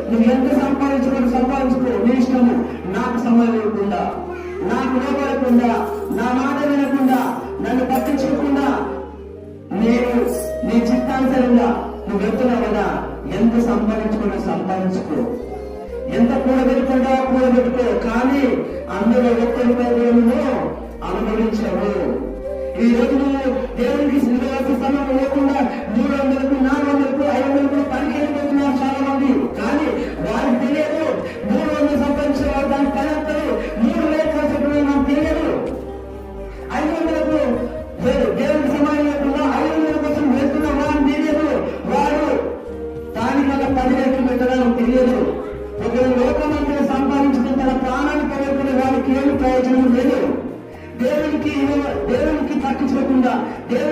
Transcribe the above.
నువ్వు ఎంత సంపాదించుకో నీ ఇష్టము. నాకు సమయం ఇవ్వకుండా, నాకు లోపడకుండా, నా మాట వినకుండా, నన్ను పట్టించకుండా నేను నీ చిత్తానుసారంగా నువ్వు వెళ్తున్నావు కదా. ఎంత సంపాదించుకో, ఎంత కూడబెట్టుకో, కానీ అందులో ఒక్క రూపాయి నువ్వు అనుభవించవు. ఈ రోజు నువ్వు దేవునికి సమయం లేకుండా 300కు 400కు 500కు పనికి వెళ్ళిపోతున్నారు చాలా మంది. కానీ వారికి తెలియదు 300 సంపాదించే వారు దానికి పనిస్తారు. 3,000 ఖర్చు నాకు తెలియదు. 500కు దేవునికి సమయం లేకుండా 500 కోసం వెళ్తున్న వారిని తెలియదు. వారు దానివల్ల 10 రెట్లు పెట్టడానికి తెలియదు. ఒకరు లోకమంతా సంపాదించుకుని తన ప్రాణాన్ని పోగొట్టుకునే వారికి ఏమి ప్రయోజనం లేదు. దేవునికి పట్టించుకోకుండా, దేవుని